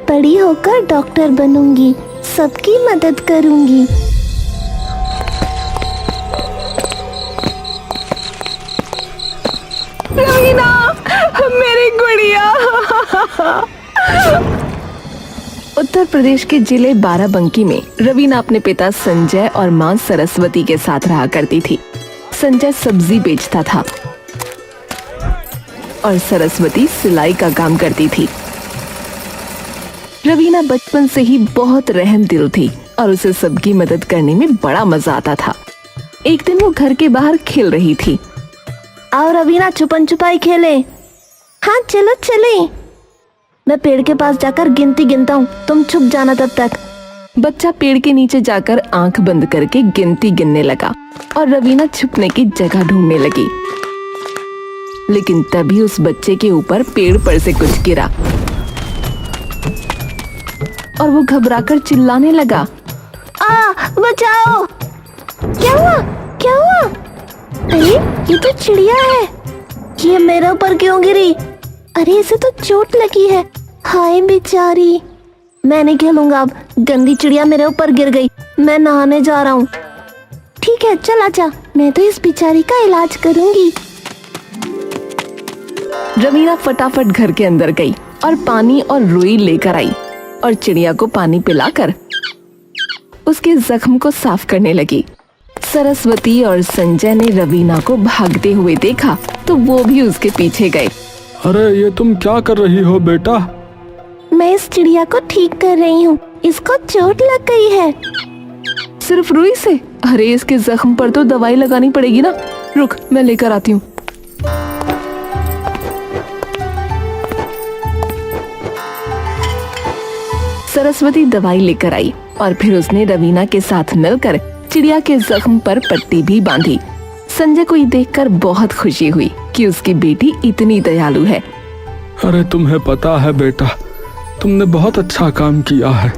बड़ी होकर डॉक्टर बनूंगी, सबकी मदद करूंगी। रवीना, मेरी गुड़िया। उत्तर प्रदेश के जिले बाराबंकी में रवीना अपने पिता संजय और मां सरस्वती के साथ रहा करती थी। संजय सब्जी बेचता था और सरस्वती सिलाई का काम करती थी। रवीना बचपन से ही बहुत रहम दिल थी और उसे सबकी मदद करने में बड़ा मजा आता था। एक दिन वो घर के बाहर खेल रही थी। आओ रवीना, छुपन छुपाई खेले। हाँ चलो चले। मैं पेड़ के पास जाकर गिनती गिनता हूँ, तुम छुप जाना तब तक। बच्चा पेड़ के नीचे जाकर आंख बंद करके गिनती गिनने लगा और रवीना छुपने की जगह ढूंढने लगी। लेकिन तभी उस बच्चे के ऊपर पेड़ पर से कुछ गिरा और वो घबराकर चिल्लाने लगा, बचाओ। क्या हुआ, क्या हुआ? अरे ये तो चिड़िया है, ये मेरे ऊपर क्यों गिरी? अरे इसे तो चोट लगी है, हाय बेचारी। मैं नहीं खेलूंगा अब, गंदी चिड़िया मेरे ऊपर गिर गई। मैं नहाने जा रहा हूँ। ठीक है चल आजा, मैं तो इस बेचारी का इलाज करूंगी। रवीना फटाफट घर के अंदर गई और पानी और रुई लेकर आई और चिड़िया को पानी पिलाकर उसके जख्म को साफ करने लगी। सरस्वती और संजय ने रवीना को भागते हुए देखा तो वो भी उसके पीछे गए। अरे ये तुम क्या कर रही हो बेटा? मैं इस चिड़िया को ठीक कर रही हूँ, इसको चोट लग गई है। सिर्फ रुई से? अरे इसके जख्म पर तो दवाई लगानी पड़ेगी ना। रुक, मैं लेकर आती हूँ। सरस्वती दवाई लेकर आई और फिर उसने रवीना के साथ मिलकर चिड़िया के जख्म पर पट्टी भी बांधी। संजय को ये देखकर बहुत खुशी हुई कि उसकी बेटी इतनी दयालु है। अरे तुम्हें पता है बेटा, तुमने बहुत अच्छा काम किया है।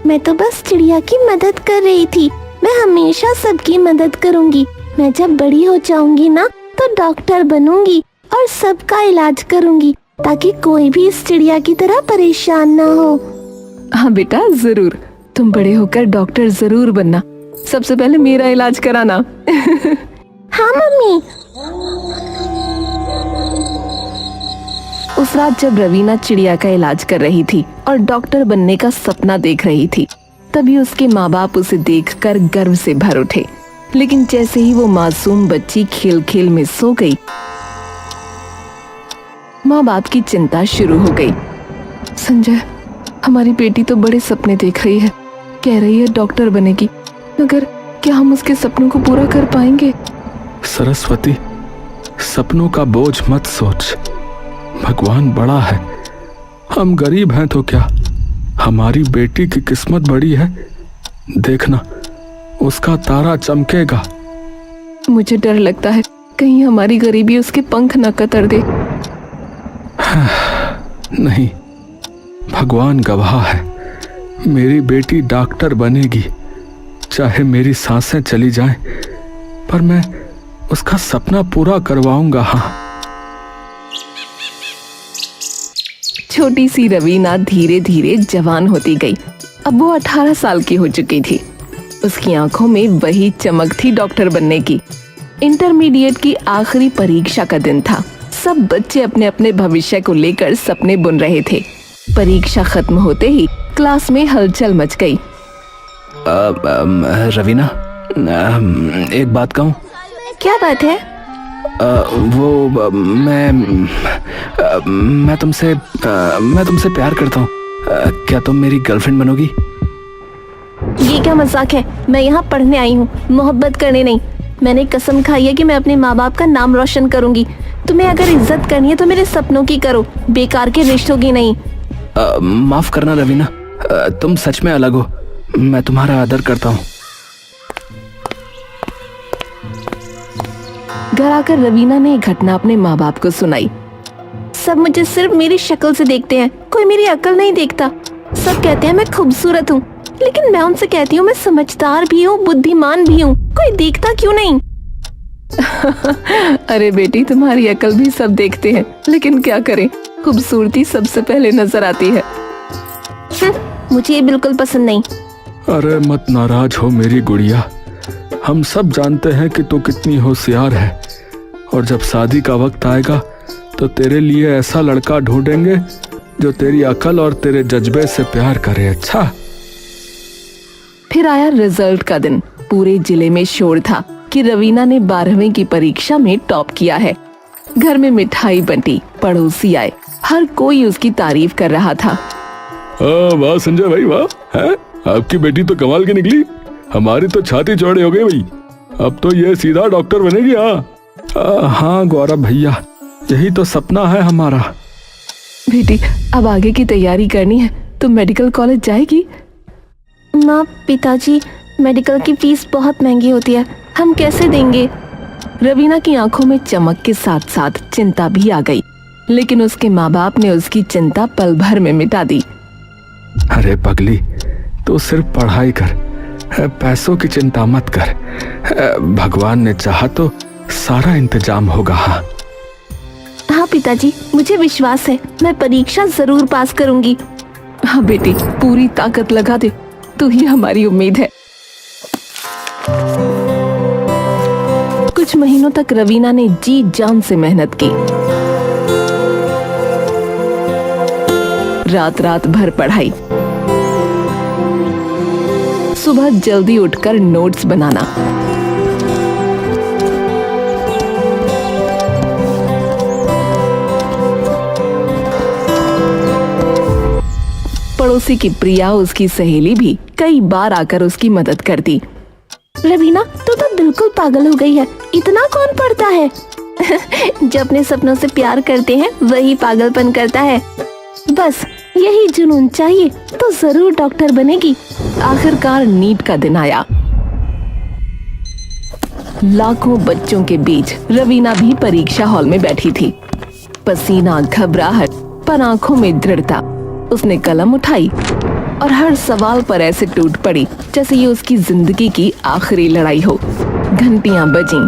मैं तो बस चिड़िया की मदद कर रही थी। मैं हमेशा सबकी मदद करूंगी। मैं जब बड़ी हो जाऊंगी ना तो डॉक्टर बनूंगी और सबका इलाज करूंगी ताकि कोई भी इस चिड़िया की तरह परेशान ना हो। हाँ बेटा, जरूर। तुम बड़े होकर डॉक्टर जरूर बनना। सबसे पहले मेरा इलाज कराना। हाँ मम्मी। उस रात जब रवीना चिड़िया का इलाज कर रही थी और डॉक्टर बनने का सपना देख रही थी, तभी उसके माँ बाप उसे देखकर गर्व से भर उठे। लेकिन जैसे ही वो मासूम बच्ची खेल खेल में सो गई, माँ बाप की चिंता शुरू हो गई। संजय, हमारी बेटी तो बड़े सपने देख रही है, कह रही है डॉक्टर बनेगी, मगर क्या हम उसके सपनों को पूरा कर पाएंगे? सरस्वती, सपनों का बोझ मत सोच। भगवान बड़ा है, हम गरीब हैं तो क्या। हमारी बेटी की किस्मत बड़ी है, देखना उसका तारा चमकेगा। मुझे डर लगता है कहीं हमारी गरीबी उसके पंख न कतर दे। नहीं, भगवान गवाह है, मेरी बेटी डॉक्टर बनेगी। चाहे मेरी सांसें चली जाएं, पर मैं उसका सपना पूरा करवाऊंगा। हाँ। छोटी सी रवीना धीरे धीरे जवान होती गई। अब वो 18 साल की हो चुकी थी। उसकी आंखों में वही चमक थी डॉक्टर बनने की। इंटरमीडिएट की आखिरी परीक्षा का दिन था। सब बच्चे अपने अपने भविष्य को लेकर सपने बुन रहे थे। परीक्षा खत्म होते ही क्लास में हलचल मच गई। रवीना, एक बात कहूँ? क्या बात है? मैं तुमसे प्यार करता हूँ। क्या तुम मेरी गर्लफ्रेंड बनोगी? ये क्या मजाक है? मैं यहाँ पढ़ने आई हूँ, मोहब्बत करने नहीं। मैंने कसम खाई है कि मैं अपने माँ बाप का नाम रोशन करूंगी। तुम्हें अगर इज्जत करनी है तो मेरे सपनों की करो, बेकार के रिश्तों की नहीं। माफ करना रवीना, तुम सच में अलग हो। मैं तुम्हारा आदर करता हूँ। घर आकर रवीना ने एक घटना अपने माँ बाप को सुनाई। सब मुझे सिर्फ मेरी शक्ल से देखते हैं, कोई मेरी अकल नहीं देखता। सब कहते हैं मैं खूबसूरत हूँ, लेकिन मैं उनसे कहती हूँ मैं समझदार भी हूँ, बुद्धिमान भी हूँ। कोई देखता क्यों नहीं? अरे बेटी, तुम्हारी अकल भी सब देखते हैं, लेकिन क्या करें, खूबसूरती सबसे पहले नजर आती है। मुझे ये बिल्कुल पसंद नहीं। अरे मत नाराज हो मेरी गुड़िया, हम सब जानते हैं कि तू कितनी होशियार है, और जब शादी का वक्त आएगा तो तेरे लिए ऐसा लड़का ढूंढेंगे जो तेरी अकल और तेरे जज्बे से प्यार करे। अच्छा। फिर आया रिजल्ट का दिन। पूरे जिले में शोर था कि रवीना ने 12वीं की परीक्षा में टॉप किया है। घर में मिठाई बंटी, पड़ोसी आए, हर कोई उसकी तारीफ कर रहा था। वाह संजय भाई वाह, है आपकी बेटी तो कमाल की निकली, हमारी तो छाती चौड़ी हो गई भाई, अब तो ये सीधा डॉक्टर बनेगी। हाँ गौरव भैया, यही तो सपना है हमारा। बेटी अब आगे की तैयारी करनी है, तुम मेडिकल कॉलेज जाएगी? माँ पिताजी, मेडिकल की फीस बहुत महंगी होती है, हम कैसे देंगे? रवीना की आंखों में चमक के साथ साथ चिंता भी आ गई, लेकिन उसके माँ बाप ने उसकी चिंता पल भर में मिटा दी। अरे पगली, तू सिर्फ पढ़ाई कर, पैसों की चिंता मत कर, भगवान ने चाहा तो सारा इंतजाम होगा। हाँ पिताजी, मुझे विश्वास है, मैं परीक्षा जरूर पास करूंगी। हाँ बेटी, पूरी ताकत लगा दे, तू ही हमारी उम्मीद है। कुछ महीनों तक रवीना ने जी जान से मेहनत की। रात रात भर पढ़ाई, सुबह जल्दी उठकर नोट्स बनाना, पड़ोसी की प्रिया, उसकी सहेली भी कई बार आकर उसकी मदद करती। रवीना तू तो बिल्कुल पागल हो गई है, इतना कौन पढ़ता है? जो अपने सपनों से प्यार करते हैं वही पागलपन करता है। बस यही जुनून चाहिए तो जरूर डॉक्टर बनेगी। आखिरकार नीट का दिन आया। लाखों बच्चों के बीच रवीना भी परीक्षा हॉल में बैठी थी। पसीना, घबराहट, पर आंखों में दृढ़ता। उसने कलम उठाई और हर सवाल पर ऐसे टूट पड़ी जैसे ये उसकी जिंदगी की आखिरी लड़ाई हो। घंटियां बजीं,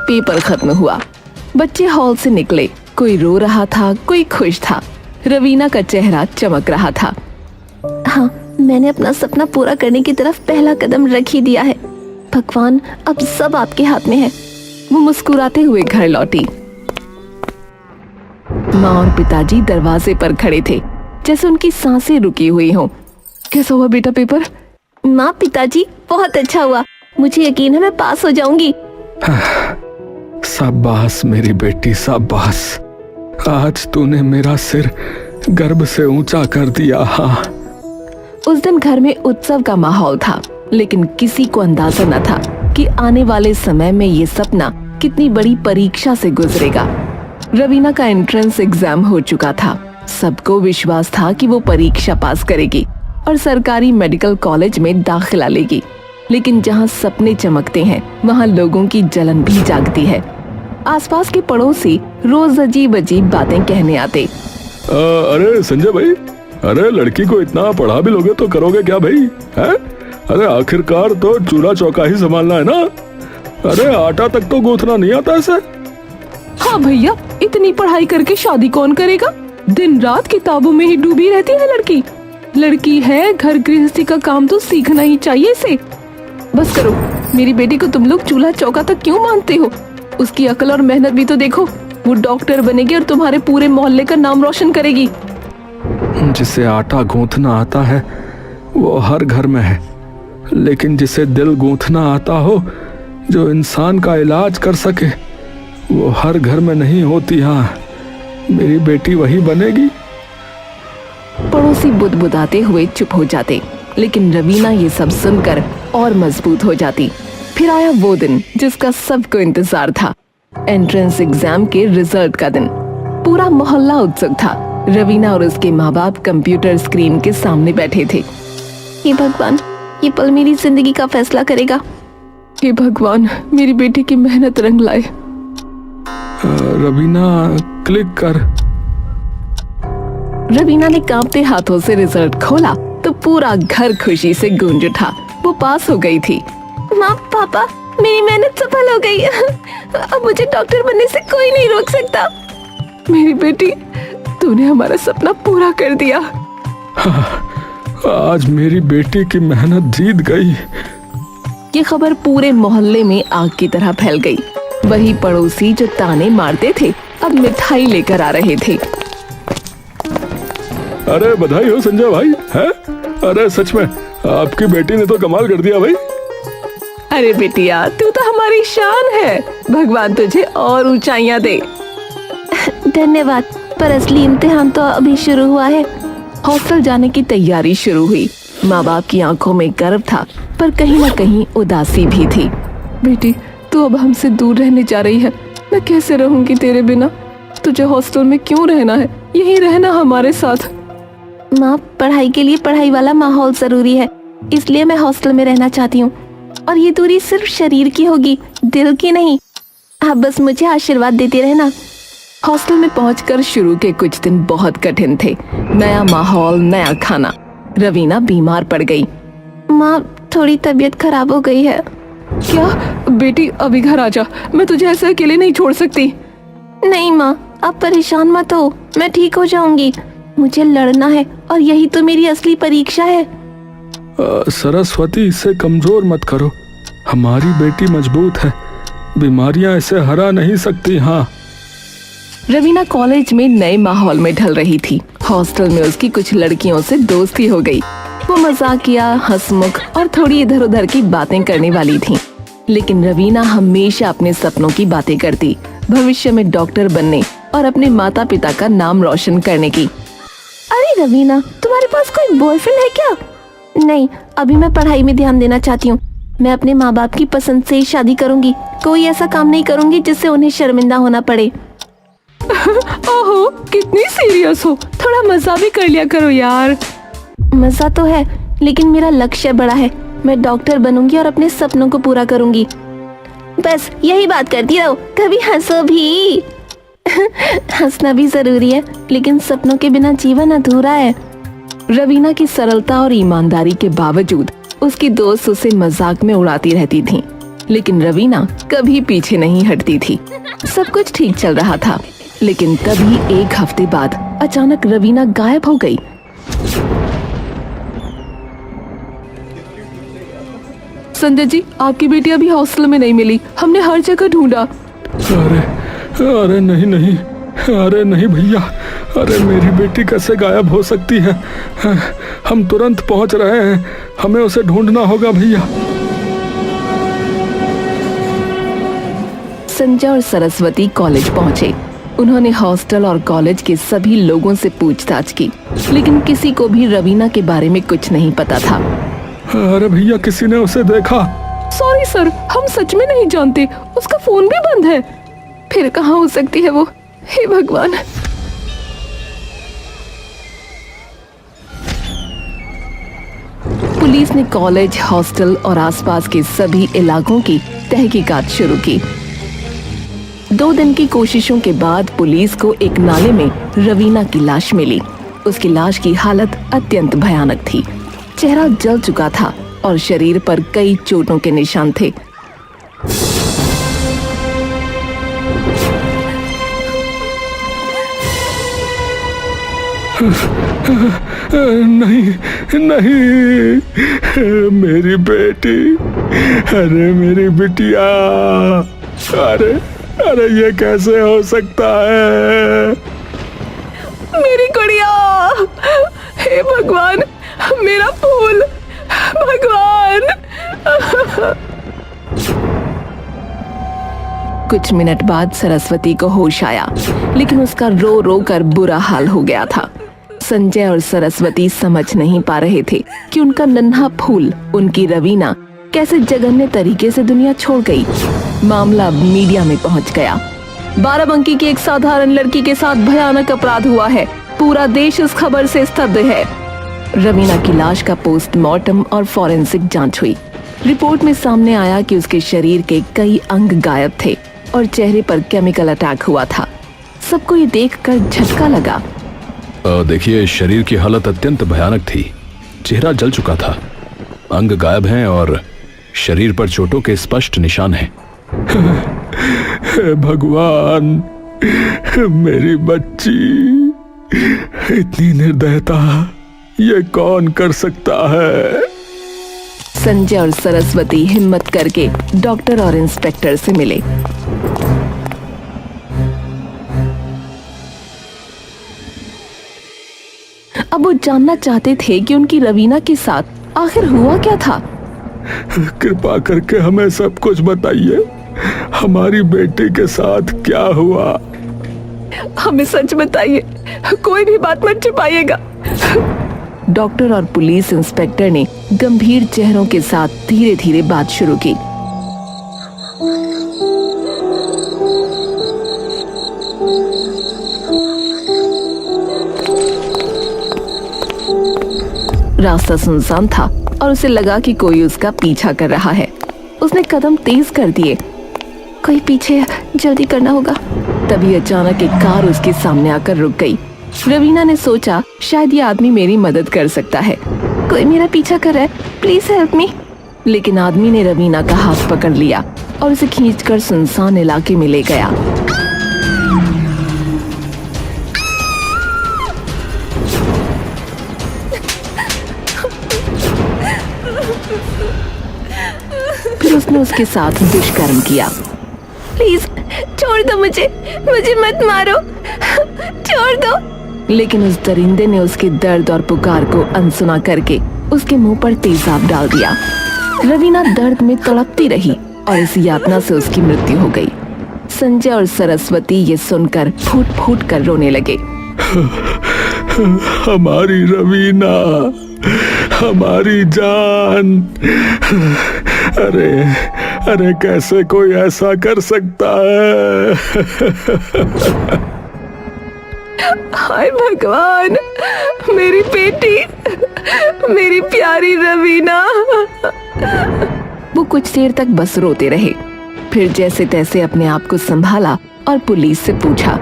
पेपर खत्म हुआ, बच्चे हॉल से निकले, कोई रो रहा था, कोई खुश था। रवीना का चेहरा चमक रहा था। हाँ, मैंने अपना सपना पूरा करने की तरफ पहला कदम रख ही दिया है। भगवान, अब सब आपके हाथ में है। वो मुस्कुराते हुए घर लौटी। माँ और पिताजी दरवाजे पर खड़े थे, जैसे उनकी सांसें रुकी हुई हों। कैसा हुआ बेटा पेपर? माँ पिताजी, बहुत अच्छा हुआ, मुझे यकीन है मैं पास हो जाऊंगी। शाबाश मेरी बेटी, शाबाश, आज तूने मेरा सिर गर्व से ऊंचा कर दिया। हाँ। उस दिन घर में उत्सव का माहौल था, लेकिन किसी को अंदाजा न था कि आने वाले समय में ये सपना कितनी बड़ी परीक्षा से गुजरेगा। रवीना का एंट्रेंस एग्जाम हो चुका था। सबको विश्वास था कि वो परीक्षा पास करेगी और सरकारी मेडिकल कॉलेज में दाखिला लेगी। लेकिन जहाँ सपने चमकते हैं, वहाँ लोगों की जलन भी जागती है। आसपास के पड़ोसी रोज अजीब अजीब बातें कहने आते। अरे संजय भाई, अरे लड़की को इतना पढ़ा भी लोगे तो करोगे क्या भाई? है? अरे आखिरकार तो चूल्हा चौका ही संभालना है ना। अरे आटा तक तो गूंथना नहीं आता ऐसे। हाँ भैया, इतनी पढ़ाई करके शादी कौन करेगा? दिन रात किताबों में ही डूबी रहती है लड़की। लड़की है, घर गृहस्थी का काम तो सीखना ही चाहिए इसे। बस करो, मेरी बेटी को तुम लोग चूल्हा चौका तक क्यों मानते हो? उसकी अकल और मेहनत भी तो देखो। वो डॉक्टर बनेगी और तुम्हारे पूरे मोहल्ले का नाम रोशन करेगी। जिसे आटा गूंथना आता है वो हर घर में है, लेकिन जिसे दिल गूंथना आता हो, जो इंसान का इलाज कर सके, वो हर घर में नहीं होती। हाँ, मेरी बेटी वही बनेगी। पड़ोसी बुदबुदाते हुए चुप हो जाते, लेकिन रवीना ये सब सुनकर और मजबूत हो जाती। फिर आया वो दिन जिसका सबको इंतजार था, एंट्रेंस एग्जाम के रिजल्ट का दिन। पूरा मोहल्ला उत्सुक था। रवीना और उसके माँ बाप कंप्यूटर स्क्रीन के सामने बैठे थे। हे भगवान, ये पल मेरी जिंदगी का फैसला करेगा। हे भगवान, मेरी बेटी की मेहनत रंग लाए। रवीना क्लिक कर। रवीना ने कांपते हाथों से रिजल्ट खोला तो पूरा घर खुशी से गूंज उठा। वो पास हो गई थी। माँ, पापा, मेरी मेहनत सफल हो गई। अब मुझे डॉक्टर बनने से कोई नहीं रोक सकता। मेरी बेटी, तूने हमारा सपना पूरा कर दिया। आज मेरी बेटी की मेहनत जीत गई। ये खबर पूरे मोहल्ले में आग की तरह फैल गई। वही पड़ोसी जो ताने मारते थे अब मिठाई लेकर आ रहे थे। अरे बधाई हो संजय भाई। है? अरे सच में आपकी बेटी ने तो कमाल कर दिया भाई। अरे बेटिया, तू तो हमारी शान है। भगवान तुझे और ऊंचाइयां दे। धन्यवाद, पर असली इम्तिहान तो अभी शुरू हुआ है। हॉस्टल जाने की तैयारी शुरू हुई। माँ बाप की आंखों में गर्व था, पर कहीं न कहीं उदासी भी थी। बेटी, तू अब हमसे दूर रहने जा रही है। मैं कैसे रहूंगी तेरे बिना? तुझे हॉस्टल में क्यों रहना है? यहीं रहना हमारे साथ। माँ, पढ़ाई के लिए पढ़ाई वाला माहौल जरूरी है, इसलिए मैं हॉस्टल में रहना चाहती हूँ। और ये दूरी सिर्फ शरीर की होगी, दिल की नहीं। आप बस मुझे आशीर्वाद देते रहना। हॉस्टल में पहुंचकर शुरू के कुछ दिन बहुत कठिन थे। नया माहौल, नया खाना। रवीना बीमार पड़ गई। माँ, थोड़ी तबीयत खराब हो गई है। क्या? बेटी अभी घर आ जा, मैं तुझे ऐसे अकेले नहीं छोड़ सकती। नहीं माँ, आप परेशान मत हो, मैं ठीक हो जाऊंगी। मुझे लड़ना है और यही तो मेरी असली परीक्षा है। सरस्वती, इसे कमजोर मत करो। हमारी बेटी मजबूत है, बीमारियां इसे हरा नहीं सकती। हाँ। रवीना कॉलेज में नए माहौल में ढल रही थी। हॉस्टल में उसकी कुछ लड़कियों से दोस्ती हो गई। वो मजाकिया, हंसमुख और थोड़ी इधर उधर की बातें करने वाली थी। लेकिन रवीना हमेशा अपने सपनों की बातें करती, भविष्य में डॉक्टर बनने और अपने माता पिता का नाम रोशन करने की। अरे रवीना, तुम्हारे पास कोई बॉयफ्रेंड है क्या? नहीं, अभी मैं पढ़ाई में ध्यान देना चाहती हूँ। मैं अपने माँ बाप की पसंद से ही शादी करूंगी। कोई ऐसा काम नहीं करूंगी जिससे उन्हें शर्मिंदा होना पड़े। ओहो, कितनी सीरियस हो। थोड़ा मजा भी कर लिया करो यार। मजा तो है, लेकिन मेरा लक्ष्य बड़ा है। मैं डॉक्टर बनूंगी और अपने सपनों को पूरा करूंगी। बस यही बात करती रहो, कभी हंसो भी। हंसना भी जरूरी है, लेकिन सपनों के बिना जीवन अधूरा है। रवीना की सरलता और ईमानदारी के बावजूद उसकी दोस्त उसे मजाक में उड़ाती रहती थीं। लेकिन रवीना कभी पीछे नहीं हटती थी। सब कुछ ठीक चल रहा था, लेकिन तभी एक हफ्ते बाद अचानक रवीना गायब हो गई। संजय जी, आपकी बेटी अभी हॉस्टल में नहीं मिली। हमने हर जगह ढूंढा। अरे नहीं, अरे नहीं भैया। अरे मेरी बेटी कैसे गायब हो सकती है? हम तुरंत पहुंच रहे हैं, हमें उसे ढूंढना होगा भैया। संजय और सरस्वती कॉलेज पहुंचे। उन्होंने हॉस्टल और कॉलेज के सभी लोगों से पूछताछ की, लेकिन किसी को भी रवीना के बारे में कुछ नहीं पता था। अरे भैया, किसी ने उसे देखा? सॉरी सर, हम सच में नहीं जानते। उसका फोन भी बंद है। फिर कहाँ हो सकती है वो? हे भगवान। पुलिस ने कॉलेज, हॉस्टल और आसपास के सभी इलाकों की तहकीकात शुरू की। 2 दिन की कोशिशों के बाद पुलिस को एक नाले में रवीना की लाश मिली। उसकी लाश की हालत अत्यंत भयानक थी। चेहरा जल चुका था और शरीर पर कई चोटों के निशान थे। नहीं, मेरी बेटी। अरे मेरी बिटिया। अरे ये कैसे हो सकता है? मेरी गुड़िया, हे भगवान, मेरा फूल, भगवान। कुछ मिनट बाद सरस्वती को होश आया, लेकिन उसका रो रो कर बुरा हाल हो गया था। संजय और सरस्वती समझ नहीं पा रहे थे कि उनका नन्हा फूल, उनकी रवीना, कैसे जघन्य तरीके से दुनिया छोड़ गई। मामला मीडिया में पहुंच गया। बाराबंकी की एक साधारण लड़की के साथ भयानक अपराध हुआ है। पूरा देश इस खबर से स्तब्ध है। रवीना की लाश का पोस्टमार्टम और फॉरेंसिक जांच हुई। रिपोर्ट में सामने आया कि उसके शरीर के कई अंग गायब थे और चेहरे पर केमिकल अटैक हुआ था। सबको ये देखकर झटका लगा। देखिए, शरीर की हालत अत्यंत भयानक थी। चेहरा जल चुका था, अंग गायब हैं और शरीर पर चोटों के स्पष्ट निशान हैं। भगवान, मेरी बच्ची। इतनी निर्दयता, ये कौन कर सकता है? संजय और सरस्वती हिम्मत करके डॉक्टर और इंस्पेक्टर से मिले। अब वो जानना चाहते थे कि उनकी रवीना के साथ आखिर हुआ क्या था। कृपा करके हमें सब कुछ बताइए, हमारी बेटी के साथ क्या हुआ? हमें सच बताइए, कोई भी बात मत छुपाइएगा। डॉक्टर और पुलिस इंस्पेक्टर ने गंभीर चेहरों के साथ धीरे धीरे बात शुरू की। रास्ता सुनसान था और उसे लगा कि कोई उसका पीछा कर रहा है। उसने कदम तेज कर दिए। कोई पीछे है, जल्दी करना होगा। तभी अचानक एक कार उसके सामने आकर रुक गई। रवीना ने सोचा शायद ये आदमी मेरी मदद कर सकता है। कोई मेरा पीछा कर रहा है, प्लीज हेल्प मी। लेकिन आदमी ने रवीना का हाथ पकड़ लिया और उसे खींचकर सुनसान इलाके में ले गया। फिर उसने उसके साथ दुष्कर्म किया। प्लीज छोड़ दो मुझे, मुझे मत मारो, छोड़ दो। लेकिन उस दरिंदे ने उसके दर्द और पुकार को अनसुना करके उसके मुंह पर तेजाब डाल दिया। रवीना दर्द में तड़पती रही और इस यातना से उसकी मृत्यु हो गई। संजय और सरस्वती ये सुनकर फूट फूट कर रोने लगे। हमारी रवीना, हमारी जान। अरे अरे कैसे कोई ऐसा कर सकता है? हाय भगवान, मेरी बेटी, मेरी प्यारी रवीना। वो कुछ देर तक बस रोते रहे, फिर जैसे तैसे अपने आप को संभाला और पुलिस से पूछा,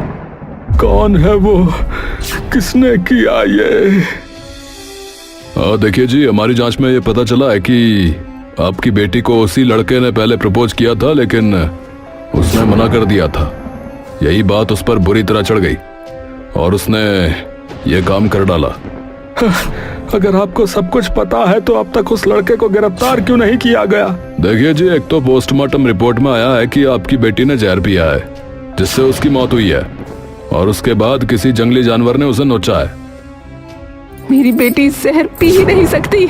कौन है वो? किसने किया ये? देखिए जी, हमारी जांच में ये पता चला है कि आपकी बेटी को उसी लड़के ने पहले प्रपोज किया था, लेकिन उसने मना कर दिया था। यही बात उस पर बुरी तरह चढ़ गई और उसने ये काम कर डाला। अगर आपको सब कुछ पता है तो अब तक उस लड़के को गिरफ्तार क्यों नहीं किया गया? देखिए जी, एक तो पोस्टमार्टम रिपोर्ट में आया है कि आपकी बेटी ने जहर पिया है जिससे उसकी मौत हुई है, और उसके बाद किसी जंगली जानवर ने उसे नोचा है। मेरी बेटी जहर पी ही नहीं सकती।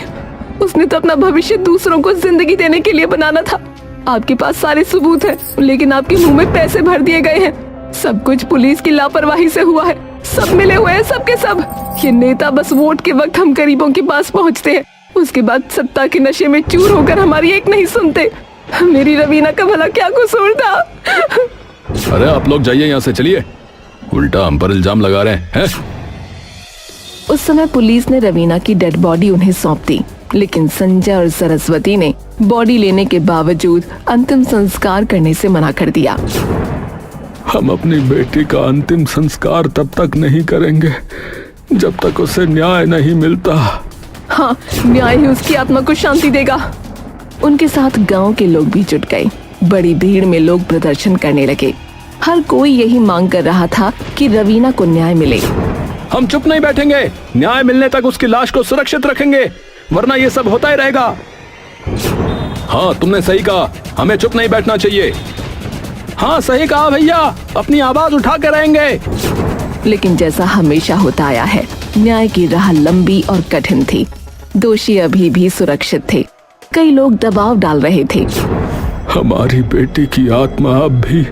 उसने तो अपना भविष्य दूसरों को जिंदगी देने के लिए बनाना था। आपके पास सारे सबूत हैं, लेकिन आपके मुंह में पैसे भर दिए गए हैं। सब कुछ पुलिस की लापरवाही से हुआ है। सब मिले हुए हैं, सबके सब। ये नेता बस वोट के वक्त हम गरीबों के पास पहुंचते हैं, उसके बाद सत्ता के नशे में चूर होकर हमारी एक नहीं सुनते। मेरी रवीना का भला क्या कसूर था? अरे आप लोग जाइए यहाँ से, चलिए। उल्टा हम पर इल्जाम लगा रहे हैं। उस समय पुलिस ने रवीना की डेड बॉडी उन्हें सौंप दी, लेकिन संजय और सरस्वती ने बॉडी लेने के बावजूद अंतिम संस्कार करने से मना कर दिया। हम अपनी बेटी का अंतिम संस्कार तब तक नहीं करेंगे जब तक उसे न्याय नहीं मिलता। हाँ, न्याय ही उसकी आत्मा को शांति देगा। उनके साथ गांव के लोग भी जुट गए। बड़ी भीड़ में लोग प्रदर्शन करने लगे। हर कोई यही मांग कर रहा था कि रवीना को न्याय मिले। हम चुप नहीं बैठेंगे, न्याय मिलने तक उसकी लाश को सुरक्षित रखेंगे, वरना ये सब होता ही रहेगा। हाँ, तुमने सही कहा, हमें चुप नहीं बैठना चाहिए। हाँ सही कहा भैया, अपनी आवाज उठा कर रहेंगे। लेकिन जैसा हमेशा होता आया है, न्याय की राह लंबी और कठिन थी। दोषी अभी भी सुरक्षित थे। कई लोग दबाव डाल रहे थे। हमारी बेटी की आत्मा अब भी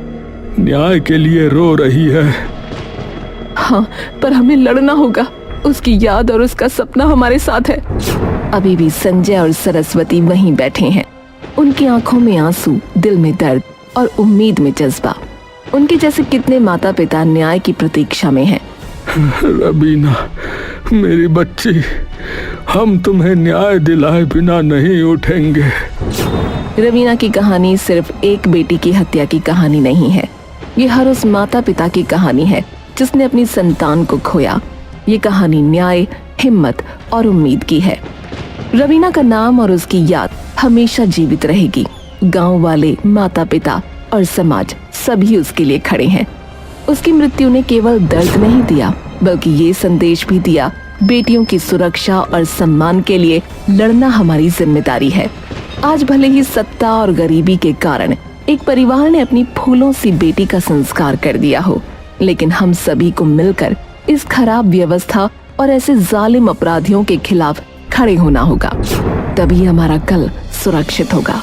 न्याय के लिए रो रही है। हाँ, पर हमें लड़ना होगा। उसकी याद और उसका सपना हमारे साथ है। अभी भी संजय और सरस्वती वहीं बैठे हैं। उनकी आंखों में आंसू, दिल में दर्द और उम्मीद में जज्बा। उनके जैसे कितने माता पिता न्याय की प्रतीक्षा में हैं। रवीना, मेरी बच्ची, हम तुम्हें न्याय दिलाए बिना नहीं उठेंगे। रवीना की कहानी सिर्फ एक बेटी की हत्या की कहानी नहीं है। ये हर उस माता पिता की कहानी है जिसने अपनी संतान को खोया। ये कहानी न्याय, हिम्मत और उम्मीद की है। रवीना का नाम और उसकी याद हमेशा जीवित रहेगी। गांव वाले, माता पिता और समाज सभी उसके लिए खड़े हैं। उसकी मृत्यु ने केवल दर्द नहीं दिया, बल्कि ये संदेश भी दिया बेटियों की सुरक्षा और सम्मान के लिए लड़ना हमारी जिम्मेदारी है। आज भले ही सत्ता और गरीबी के कारण एक परिवार ने अपनी फूलों सी बेटी का संस्कार कर दिया हो, लेकिन हम सभी को मिलकर इस खराब व्यवस्था और ऐसे जालिम अपराधियों के खिलाफ खड़े होना होगा। तभी हमारा कल सुरक्षित होगा।